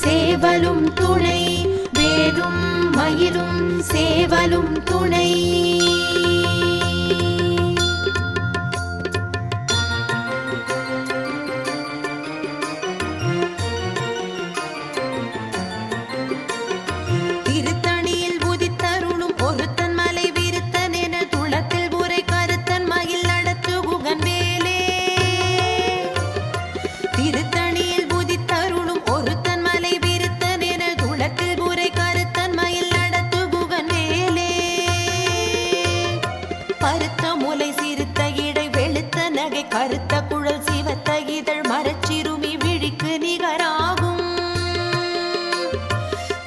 சேவலும் துணை, வேலும் மயிலும் சேவலும் துணை. திருத்தணியில் உதித்தருளும் ஒருத்தன் மலை விருத்தன் என துளத்தில் உரை கருத்தன் மயில் நடத்து குகன் வேலே. திருத்தணியில் உதித்தருளும் ஒருத்தன் மலை விருத்தன் என துளத்தில் உரை கருத்தன் மயில் நடத்து குகன் வேலே. பருத்த முலை சிறுத்த இடை வெளுத்த நகை கருத்த குழல் சிவத்த இதழ் மரச்சிறுமி விழிக்கு நிகராகும்.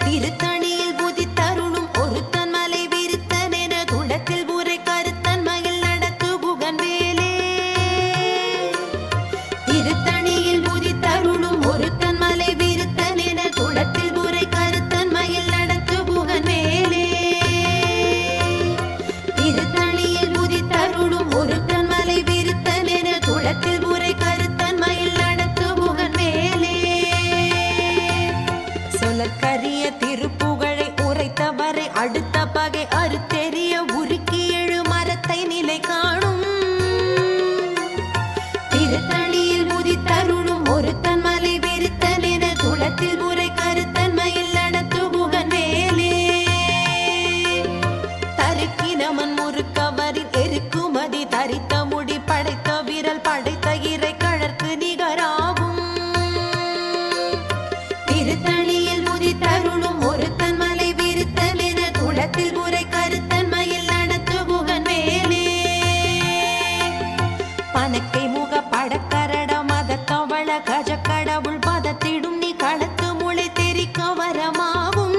திருத்தணியில் உதித்தருளும் ஒருத்தன் மலை விருத்தன் என துளத்தில் உரை கருத்தன் மயில் நடத்து குகன் வேலே. திருத்தணியில் உதித்தருளும் ஒருத்தன் மலை விருத்தன் என துளத்தில் உரை கருத்தன் மயில் நடத்து குகன் வேலே. திருத்தணியில் உதித்தருளும் ஒருத்தன் மலை விருத்தன் என துளத்தில் உரை கருத்தன் மயில் நடத்து குகன் வேலே. சொலற்கரிய திருப்புகழை உரைத்தவரை அடுத்த பகை அறுத்தெறிய உருக்கி எழு மரத்தை நிலை காணும். திருத்தணியில் உதித்தருளும் ஒருத்தன் மலை விருத்தன் என துளத்தில் உரை கருத்தன் மயில் நடத்து குகன் வேலே. தருக்கினமன் முறுக்கவரின் எருக்குமதி தரித்த முடி படைத்த விரல் படைத்த இறை கழற்கு நிகராகும். திருத்தணியில் உதித்தருளும் ஒருத்தன் மலை விருத்தன் என துளத்தில் உரை கருத்தன் மயில் நடத்து குகன் வேலே. பனக்கை முக படக்கரட மத கவள கஜ கடவுள் பதத்திடும் நீ களத்து முளை தெரிக்க வரமாகும்.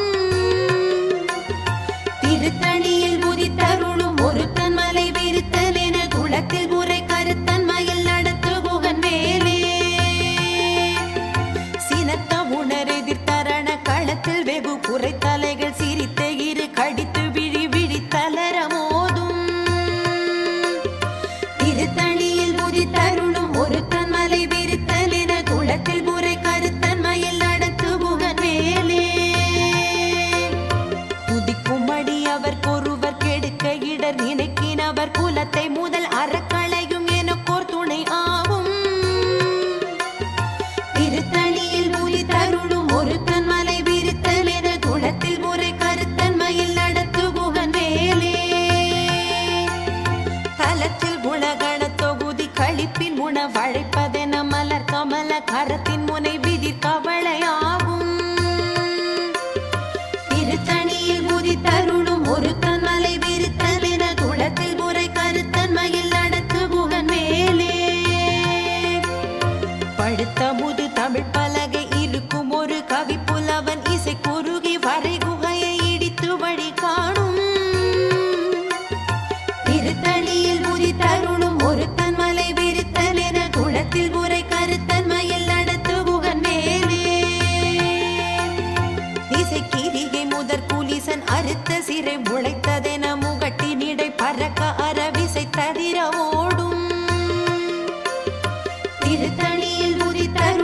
திருத்தணியில் உதித்தருளும் ஒருத்தன் மலை விருத்தன் என துளத்தில் உரை கருத்தன் மயில் நடத்து குகன் வேலே. சினத்த உணரெதிர்த்தரண களத்தில் வெகு குறை தலைகள் சிரித்த இரு கடித்து விழி விழி தளர மோதும். திருத்தணியில் உதித்தருளும் ஒருத்தன் மலை விருத்தன் என துளத்தில் உரை கருத்தன் மயில் நடத்து குகன் வேலே. துதிக்கும் அடி அவர் கொருவர் கெடுக்க இடர் நினைக்கினவர் குலத்தை முதல் அறக்களையும் எனக்கோர் துணை ஆகும். திருத்தணியில் உதித்தருளும் ஒருத்தன் மலை விருத்தன் என துளத்தில் உரை கருத்தன் மயில் நடத்து குகன் வேலே. தலத்தில் குணகண தொகுதி கழிப்பின் உணவழைப்பதென மலர் கமல கரத்தின் முனை விதிர் கவளையாகும். திருத்தணியில் உதித்தருளும் ஒருத்தன் மலை விருத்தன் என துளத்தில் உரை கருத்தன் மயில் நடத்து குகன் வேலே. படுத்த முது தமிழ் பலகை இருக்கும் ஒரு கவி புலவன் இசை குறுகி வரை குகையை இடித்து வழி காணும். திருத்தணியில் உதித்தருளும் ஒருத்தன் மலை விருத்தன் என துளத்தில் உரை கருத்தன் மயில் நடத்து குகன் வேலே. இசைக்கிரிகை முதற் புலிசன் அறுத்த சிறை முளைத்ததென முகட்டினிடை பறக்க அரவிசை ததிர ஓடும். திருத்தணியில் உதித்தருளும்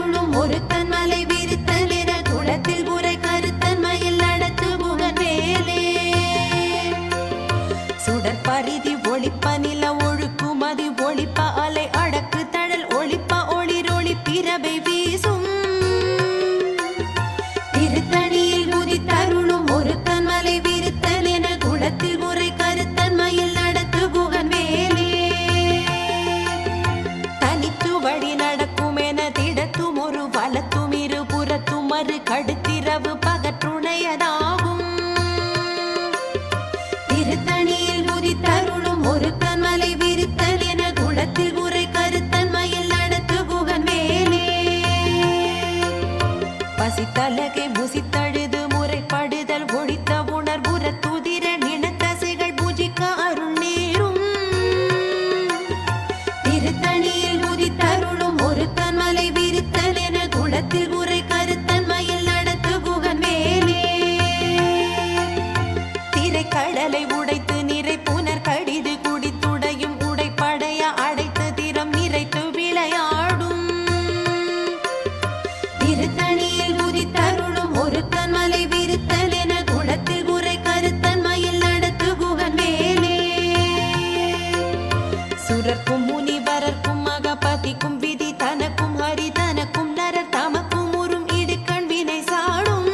முனிவரர்க்கும் மகபதிக்கும் விதி தனக்கும் ஹரி தனக்கும் நரர் தமக்கும் உறும் இடுக்கண் வினை சாடும்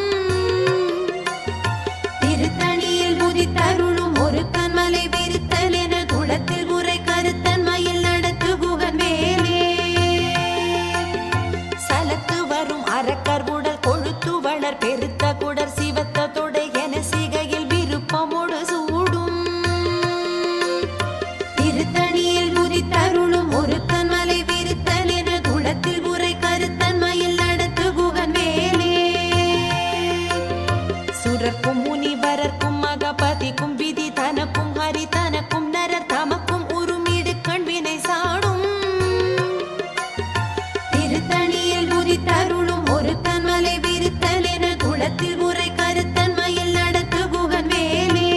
திருத்தணியில் முதித்தருளும் ஒரு கண்மலை விரித்தல் என குளத்தில் உரை கருத்தன்மையில் நடத்து குகன் வேலே சலத்து வரும் அரக்கர் உடல் கொழுத்து வளர் பெருத்த குடர் சிவத்த தொடை என சிகையில் விருப்பமோடு சூடும் திருத்தணியில் முதித்தருளும் ஒரு கண்மலை விரித்தல் என குளத்தில் உரை கருத்தன்மையில் நடத்து குகன் வேலே சுரர்க்கும் முனிவரர்க்கும் மகபதிக்கும் விதி தனக்கும் ஹரி தனக்கும் நரர் தமக்கும் உறும் இடுக்கண் வினை சாடும் திருத்தணியில் முதித்தருளும் ஒரு கண்மலை விரித்தல் என குளத்தில் உரை கருத்தன்மையில் நடத்து குகன் வேலே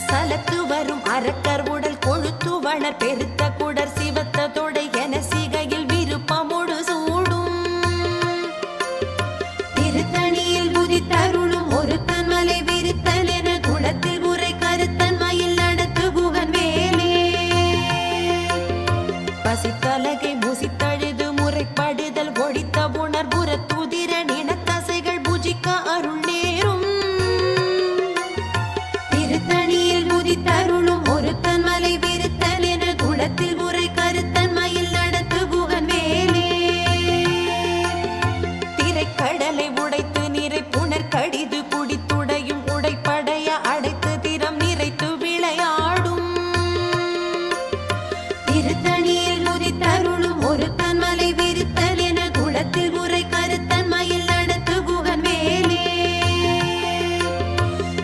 சலத்து வரும் அரக்கர் உடல் கொழுத்து வளர் பெருத்த குடர் சிவத்த தொடை என சிகையில் விருப்பமோடு சூடும் திருத்தணியில் முதித்தருளும் ஒரு கண்மலை விரித்தல் என குளத்தில் உரை கருத்தன்மையில் நடத்து குகன் வேலே பசித்தலகை முசித்தழுது முறைப்படுதல் ஒழித்த உணர்வுற துதிர நினத்தசைகள் புஜிக்க அருள் நேரும் திருத்தணியில் முதித்தருளும் ஒரு கண்மலை விரித்தல் என குளத்தில் உரை கருத்தன்மையில் நடத்து குகன் வேலே திரைக்கடலை உடைத்து நிறை புனர் கடிது குடித்துடையும் உடைப்படைய அடைத்து திறம் நிறைத்து விளையாடும் திருத்தணியில் முதித்தருளும் ஒரு கண்மலை விரித்தல் என குளத்தில் உரை கருத்தன்மையில் நடத்து குகன் வேலே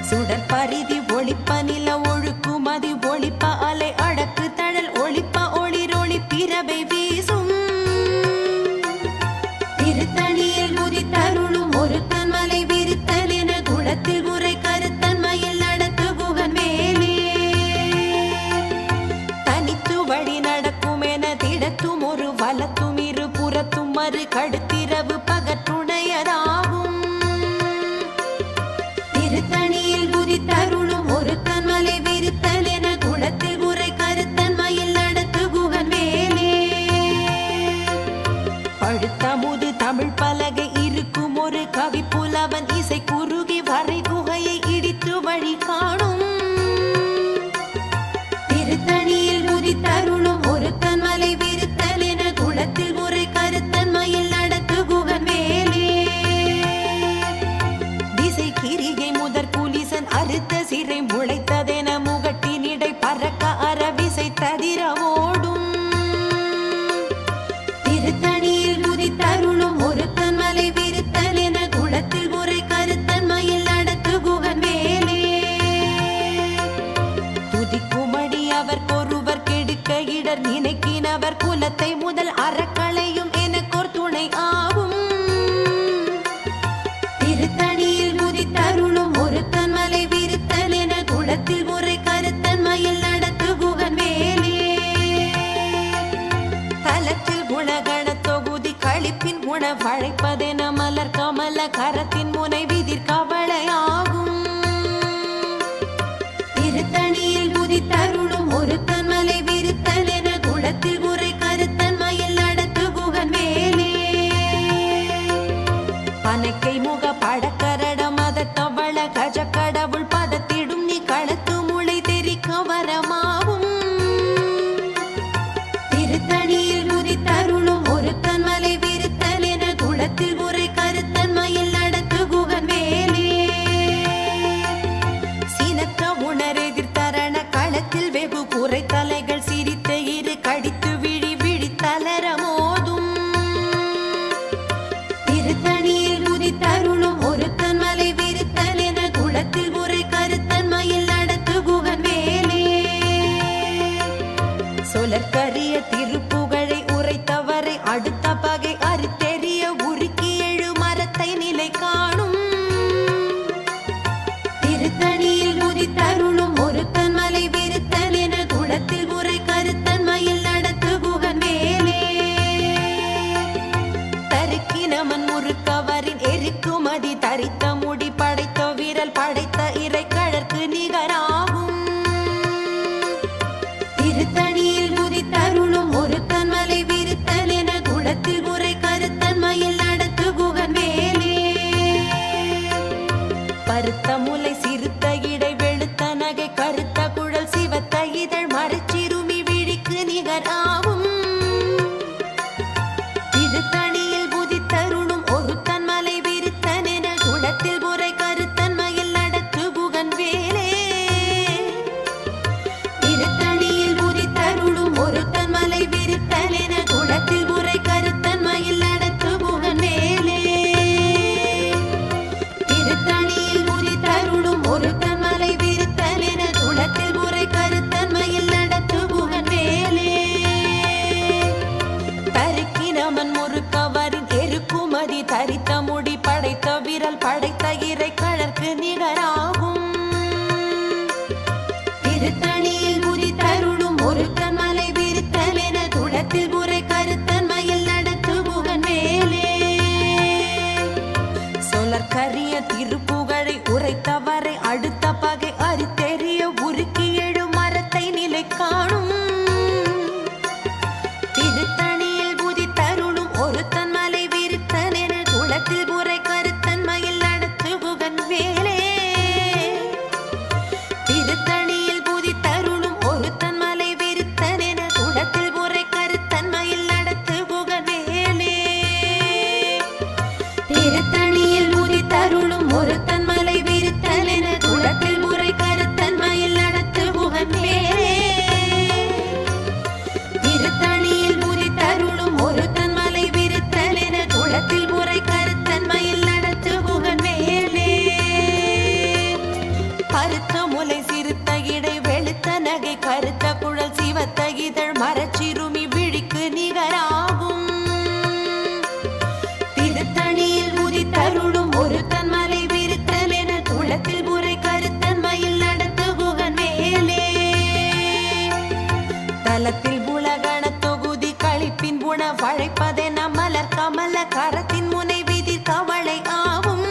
சுடர் பரிதி ஒளிப்ப நில ஒழுக்குமதி ஒளிப்ப அலை அடக்கு தழல் ஒளிப்ப ஒளிரொளி பிறவை வீசும் திருத்தணியில் முதித்தருளும் ஒரு கண்மலை விரித்தல் என குளத்தில் உரை கருத்தன்மையில் நடத்து குகன் வேலே தனித்து வழி நடக்கும் என திடத்தும் ஒரு வலத்தும் இரு புறத்தும் மறு கடுத்திரவு பகற்றுடையதாகும் திருத்தணியில் முதித்தருளும் ஒரு கண்மலை விரித்தல் என குளத்தில் உரை கருத்தன்மையில் நடத்து குகன் வேலே பழுத்தமுது தமிழ் பலகை இருக்கும் ஒரு கவி புலவன் இசை குறுகி வரை குகையை இடித்து வழி காணும் திருத்தணியில் முதித்தருளும் ஒரு கண்மலை விரித்தல் என குளத்தில் உரை கருத்தன்மையில் நடத்து குகன் வேலே திசை கிரிகை முதற் புலிசன் அறுத்த சிறை முளைத்ததென முகட்டினிடை பறக்க அறவிசை ததிர ஓடும் திருத்தணியில் முதித்தருளும் ஒரு கண்மலை விரித்தல் என குளத்தில் உரை கருத்தன்மையில் நடத்து குகன் வேலே துதிக்குமடி அவர் கொருவர் கெடுக்க இடர் நினைக்கினவர் குலத்தை முதல் அறக்களையும் எனக்கோர் துணை ஆகும் திருத்தணியில் முதித்தருளும் ஒரு கண்மலை விரித்தல் என குளத்தில் உரை கருத்தன்மையில் நடத்து குகன் வேலே தலத்தில் குணகண தொகுதி களிப்பின் உணவழைப்பதென மலர் கமல கரத்தின் முனை விதிர் கவளையாகும் திருத்தணியில் முதித்தருளும் ஒரு கண்மலை விரித்தல் என குளத்தில் உரை கருத்தன்மையில் நடத்து குகன் வேலே பனைக்கை முக படக்கரடம் அதட்டவள கஜ கடவுள் பதத்திடும் நீ களத்து முளை தெரிக்க வரமாவும் திருத்தணியில் முதித்தருளும் ஒரு கண்மலை விரித்தல் என குளத்தில் உரை கருத்தன்மையில் நடத்து குகன் வேலே சினத்த உணரெதிர்த்தரண களத்தில் வெகு குறை தலைகள் சிரித்த இரு கடித்து விழி விழித்தலர மோதும் திருத்தணியில் முதித்தருளும் ஒரு கண்மலை விரித்தல் என குளத்தில் உரை கருத்தன்மையில் நடத்து குகன் வேலே சொலற்கரிய திருப்புகழை உரைத்தவரை அடுத்த பகை அறுத்தெறிய உருக்கி எழு மரத்தை நிலை காணும் திருத்தணியில் முதித்தருளும் ஒரு கண்மலை விரித்தல் என குளத்தில் உரை கருத்தன்மையில் நடத்து குகன் வேலே தருக்கினமன் முறுக்கவரின் எருக்குமதி தரித்த முடி படைத்த வீரல் படைத்த இறை கழற்கு நிகராகும் திருத்தணி நிகராகும். திருத்தணியில் புதித்தருளும் ஒருத்தன் மலை விருத்தன் என குளத்தில் புரை கருத்தன்மையில் நடத்து புகன் வேலே. திருத்தணியில் புதித்தருளும் ஒருத்தன் மலை விருத்தன் என குளத்தில் புரை கருத்தன்மையில் நடத்து புகன் வேலே. திருத்தணியில் புதித்தருளும் ஒருத்தன் மலை விருத்தன் என குளத்தில் புரை கருத்தன்மையில் நடத்து புகன் வேலே. தருக்கினமன் முறுக்கவரின் எருக்குமதி தரித்த முடி படைத்த விரல் படைத்த இறை கழற்கு நிகராகும். திருத்தணியில் புதித்தருளும் ஒருத்தன் மலை விருத்தன் என குளத்தில் புரை கருத்தன்மையில் நடத்து புகன் வேலே. சொலற்கரிய திருப்புகழை உரைத்தவரை அடுத்த பகை அறுத்தெறிய உருக்கி எழும் மரத்தை நிலை காணும். திருத்தணியில் புதித்தருளும் ஒருத்தன் மலை விருத்தன் என குளத்தில் புரை கருத்தன்மையில் நடத்து புகன் வேலே. திருத்தணியில் புதித்தருளும் ஒருத்தன் மலை விருத்தன் என குளத்தில் புரை கருத்தன்மையில் நடத்து புகன் வேலே. திருத்தணியில் புதித்தருளும் ஒருத்தன் மலை விருத்தன் என குளத்தில் புரை கருத்தன்மையில் நடத்து புகன் வேலே. திருத்தணியில் புதித்தருளும் ஒருத்தன் மலை விருத்தன் என குளத்தில் புரை கருத்தன்மையில் நடத்து புகன் வேலே. கருத்த முலை சிறுத்த இடை வெளுத்த நகை கருத்த குழல் சிவத்த இதழ் மரச்சிறுமி விழிக்கு நிகராகும். திருத்தணியில் புதித்தருளும் ஒருத்தன் மலை விருத்தன் என குளத்தில் புரை கருத்தன்மையில் நடத்து புகன் வேலே. தலத்தில் புலகண தொகுதி கழிப்பின் குண வழைப்பதென மலர் கமல கரத்தின் முனை விதிர் கவளை ஆகும்.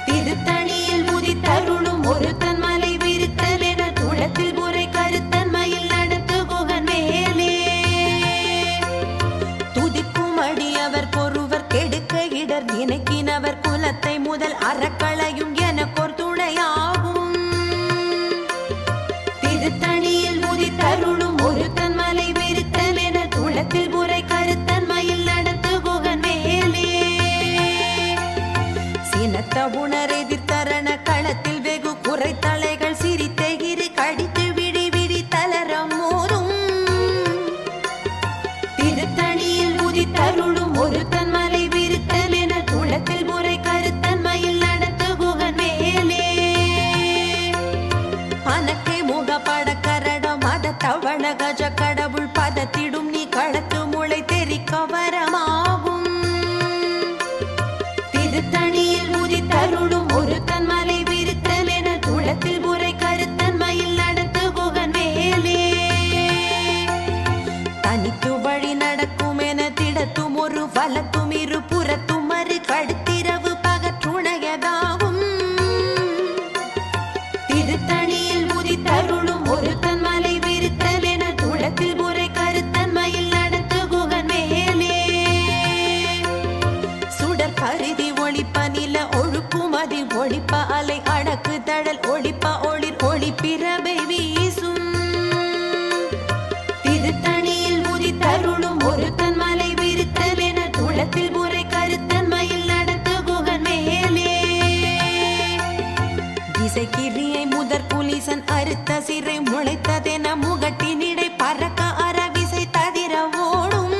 திருத்தணியில் புதித்தருளும் ஒருத்தன் மலை விருத்தன் என குளத்தில் புரை கருத்தன்மையில் நடத்து புகன் வேலே. துதிக்கும் அடியவர் பொருவர் கெடுக்க இடர் நினைக்கினவர் குலத்தை முதல் அறக்களையும் எனக்கோர் துணையாகும். திருத்தணியில் புதித்தருளும் ஒருத்தன் மலை விருத்தன் என குளத்தில் புரை கருத்தன்மையில் நடத்து புகன் வேலே. சினத்த உணரெதிர்த்தரண களத்தில் வெகு குறைத்தலைகள் சிரித்தெகிரி கடித்து விடி விடி தளரம் மோதும். திருத்தணியில் புதித்தருளும் ஒருத்தன் மலை விருத்தன் என குளத்தில் புரை கருத்தன்மையில் நடத்து புகன் வேலே. பனக்கை முகப்பட கரடம் மத தவள கஜ கடவுள் பதத்திடும் நீ களத்து முளை தெரிக்க வரமாகும். திருத்தணியில் புதித்தருளும் ஒருத்தன் மலை விருத்தன் என குளத்தில் புரை கருத்தன்மையில் நடத்து புகன் வேலே. தனித்து வழி நடக்கும் என திடத்தும் ஒரு வலத்தும் இரு புறத்தும் மறு கடுத்திரவு பகற்றுணையதாகும். திருத்தணியில் புதித்தருளும் ஒருத்தன் மலை விருத்தன் என குளத்தில் புரை கருத்தன்மையில் நடத்து புகன் வேலே. சுடர் கருதி ஒளிப்ப நில ஒழுக்கும் அதி ஒளிப்ப அலை அடக்கு தடல் ஒளிப்ப ஒளிர் ஒளிப்பிரபை வீசும். திருத்தணியில் புதித்தருளும் ஒருத்தன் மலை விருத்தன் என குளத்தில் புரை கருத்தன்மையில் நடத்து புகன் வேலே. திசைக்கிரியை முதற் புலிசன் அறுத்த சிறை முளைத்ததென முகட்டினிடை பறக்க அறவிசை ததிர ஓடும்.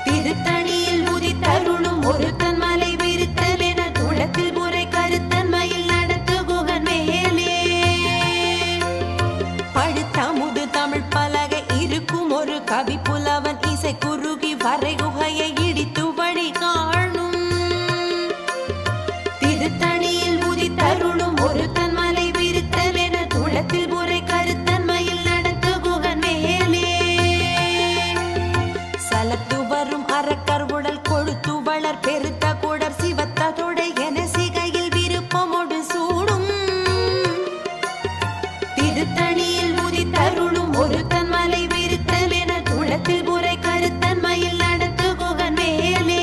திருத்தணியில் புதித்தருளும் ஒருத்தன் மலை விருத்தன் என குளத்தில் புரை கருத்தன்மையில் நடத்து புகன் வேலே. படுத்த முது தமிழ் பலகை இருக்கும் ஒரு கவி புலவன் இசை குறுகி வரை குகையை இடித்து வழி காணும். திருத்தணியில் புதித்தருளும் ஒருத்தன் மலை விருத்தன் என குளத்தில் புரை கருத்தன்மையில் நடத்து புகன் வேலே. சலத்து வரும் அறக்கர் உடல் கொடுத்து வளர் பெருத்த குடர் சிவத்த தொடை என சிகையில் விருப்பமோடு சூடும். திருத்தணியில் புதித்தருளும் ஒருத்தன் மலை விருத்தன் என குளத்தில் புரை கருத்தன்மையில் நடத்து புகன் வேலே.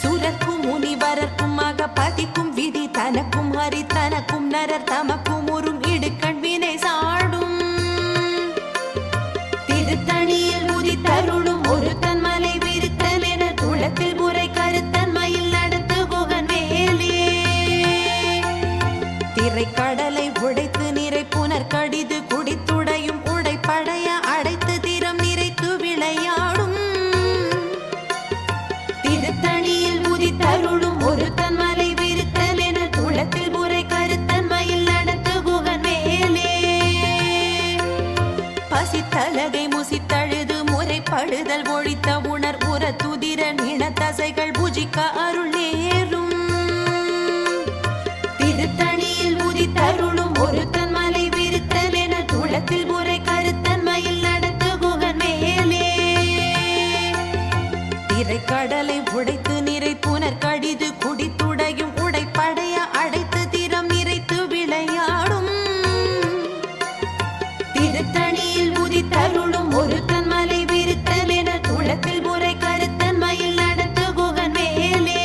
சுரர்க்கும் முனிவரர்க்கும் மக பதிக்கும் விதி தனக்கும் ஹரி தனக்கும் நரர் தமக்கும் உறும் இடுக்கண் வினை படுதல் ஒழித்த உணர் உர துதிர நின தசைகள் புஜிக்க அருள் நேரும் திருத்தணியில் உதித்தருளும் ஒருத்தன் மலை விருத்தல் என துளத்தில் முறை கருத்தன்மையில் நடத்து குகன் மேலே திரைக்கடலை உடைத்து நிறை புனர் கடிது குடித்துடையும் உடைப்படைய அடைத்து திறம் நிறைத்து விளையாடும் திருத்தணியில் உதித்தருளும் ஒருத்தன் மலை விருத்தல் என துளத்தில் முறை கருத்தன்மையில் நடத்து குகன் மேலே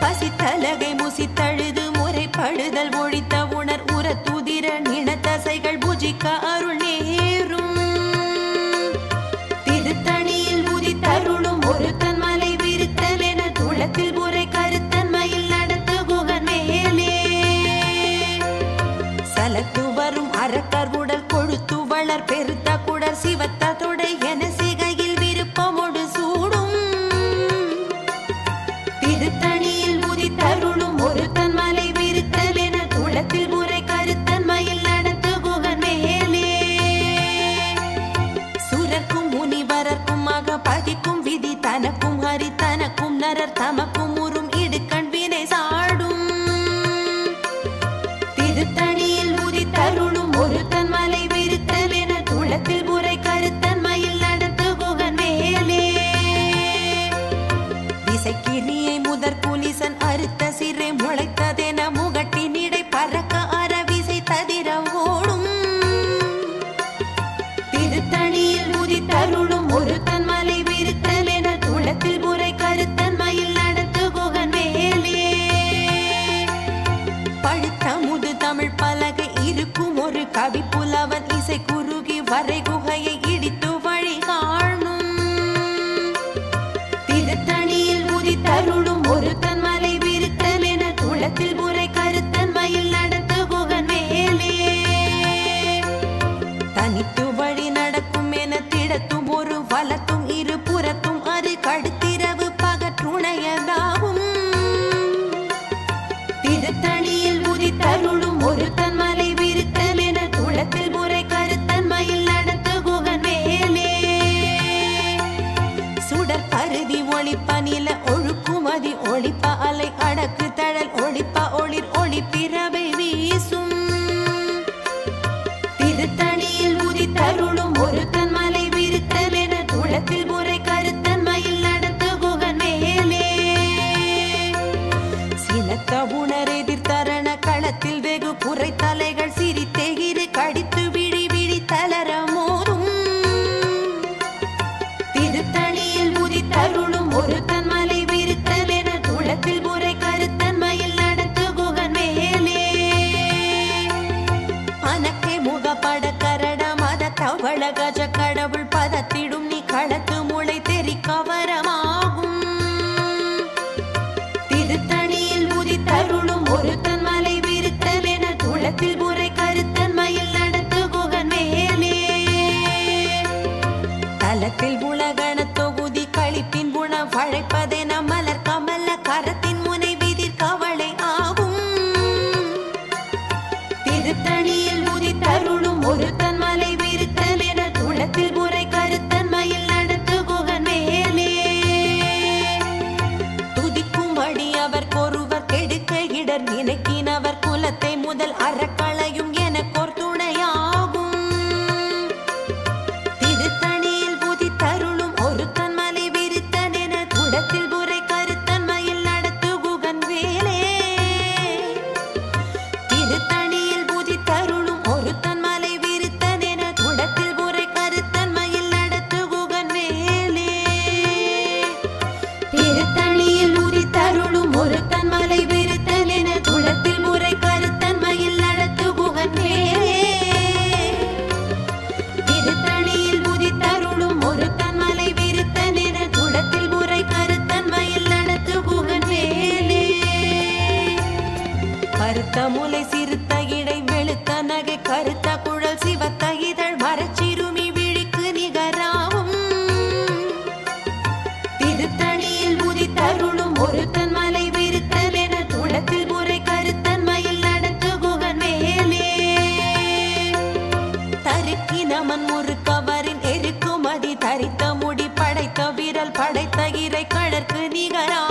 பசித்தலகை முசித்தழுது முறைப்படுதல் ஒழித்த உணர் உர துதிர நின தசைகள் புஜிக்க அருள் நேரும் திருத்தணியில் உதித்தருளும் ஒருத்தன் மலை விருத்தல் என துளத்தில் முறை கருத்தன்மையில் நடத்து குகன் மேலே சலத்து வரும் அரக்கர் உடல் கொழுத்து வளர் பெருத்த குடர் சிவத்த தொடை என சிகையில் விருப்பமோடு சூடும் திருத்தணியில் உதித்தருளும் ஒருத்தன் மலை விருத்தல் என துளத்தில் முறை கருத்தன்மையில் நடத்து குகன் மேலே சுரர்க்கும் முனிவரர்க்கும் மக பதிக்கும் விதி தனக்கும் ஹரி தனக்கும் நரர் தமக்கும் உறும் இடுக்கண் வினை சாடும் திருத்தணியில் உதித்தருளும் ஒருத்தன் மலை விருத்தல் என துளத்தில் முறை கருத்தன்மையில் நடத்து குகன் மேலே திசைக்கிரியை முதற் புலிசன் அறுத்த சிறை முளைத்ததென முகட்டினிடை பறக்க அறவிசை ததிர ஓடும் திருத்தணியில் உதித்தருளும் ஒருத்தன் மலை விருத்தல் என துளத்தில் முறை கருத்தன்மையில் நடத்து குகன் மேலே பழுத்த முது தமிழ் பலகை இருக்கும் ஒரு கவி புலவன் இசை குறுகி வரை குகையை இடித்து வழி காணும் திருத்தணியில் உதித்தருளும் ஒருத்தன் மலை விருத்தல் என துளத்தில் முறை கருத்தன்மையில் நடத்து குகன் மேலே தனித்து வழி நடக்கும் என திடத்தும் ஒரு வலத்தும் இரு புறத்தும் அது கடுத்திரவு பகற்றுணையதாகும் திருத்தணியில் உதித்தருளும் ஒருத்தன் மலை விருத்தல் என துளத்தில் முறை கருத்தன்மையில் நடத்து குகன் மேலே சுடர் பருதி ஒளிப்ப நில ஒழுக்குமதி ஒளிப்ப அலை அடக்கு தழல் ஒளிப்ப ஒளிர் ஒளிப்பிறவை வீசும் திருத்தணியில் உதித்தருளும் ஒருத்தன் மலை விருத்தல் என துளத்தில் முறை கருத்தன்மையில் நடத்து குகன் மேலே சினத்த உணர் எதிர்த்தரண களத்தில் வெகு புரை தலைகள் சிரித்தெகிரு கடித்து விழி விழி தளர மோதும் திருத்தணியில் உதித்தருளும் ஒருத்தன் மலை விருத்தல் என துளத்தில் முறை கருத்தன்மையில் நடத்து குகன் மேலே அனக்கே முகப்பட கரட மத தவள கஜ கடவுள் பதத்திடும் நீ களத்து முளை தெரி கவரமாகும் திருத்தணியில் உதித்தருளும் ஒருத்தன் மலை விருத்தல் என துளத்தில் முறை கருத்தன்மையில் நடத்து குகன் மேலே தலத்தில் உலகண தொகுதி கழிப்பின் குண வழைப்பதென மலர் கமல கரத்தின் முனை விதிர் கவளை ஆகும் திருத்தணியில் உதித்தருளும் ஒருத்தன் மலை விருத்தல் என துளத்தில் முறை கருத்தன்மையில் நடத்து குகன் மேலே துதிக்கும் வழி அவர் கொருவர் கெடுக்க இடர் நினைக்கினவர் குலத்தை முதல் அறக்களையும் எனக்கோர் துணையாகும் திருத்தணியில் உதித்தருளும் ஒருத்தன் மலை விருத்தல் என துளத்தில் முறை கருத்தன்மையில் நடத்து குகன் வேலே திருத்தணியில் உதித்தருளும் ஒருத்தன் மலை விருத்தல் என துளத்தில் முறை கருத்தன்மையில் நடத்து குகன் வேலே திருத்தணியில் உதித்தருளும் ஒருத்தன் மலை விருத்தல் என துளத்தில் முறை கருத்தன்மையில் நடத்து குகன் வேலே திருத்தணியில் உதித்தருளும் ஒருத்தன் மலை விருத்தல் என துளத்தில் முறை கருத்தன்மையில் நடத்து குகன் வேலே கருத்த முலை சிறுத்த இடை வெளுத்த நகை கருத்த குழல் சிவத்த இதழ் மரச்சிறுமி விழிக்கு நிகராகும் திருத்தணியில் உதித்தருளும் ஒருத்தன் மலை விருத்தல் என துளத்தில் முறை கருத்தன்மையில் நடத்து குகன் மேலே தருக்கி நமன் முறுக்கவரின் எருக்கும் தரித்த முடி படைத்த விரல் படைத்த இறை கடற்கு நிகரா